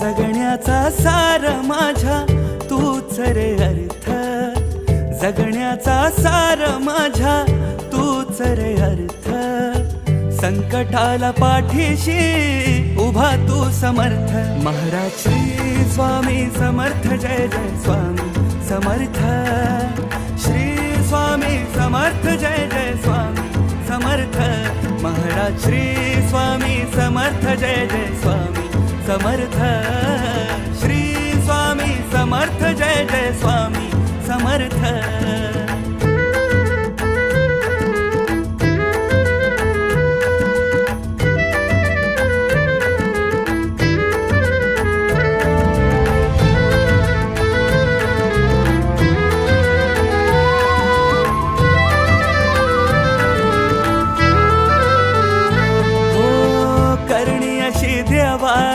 जगण्याचा सार माझ्या तूच रे अर्थ, जगण्याचा सार माझ्या तूच रे अर्थ. संकटाला पाठीशी उभा तू समर्थ. महाराज श्री स्वामी समर्थ, जय जय स्वामी समर्थ. श्री स्वामी समर्थ, जय जय स्वामी समर्थ. महाराज श्री स्वामी समर्थ, जय जय स्वामी समर्थ. श्री स्वामी समर्थ, जय जय स्वामी समर्थ.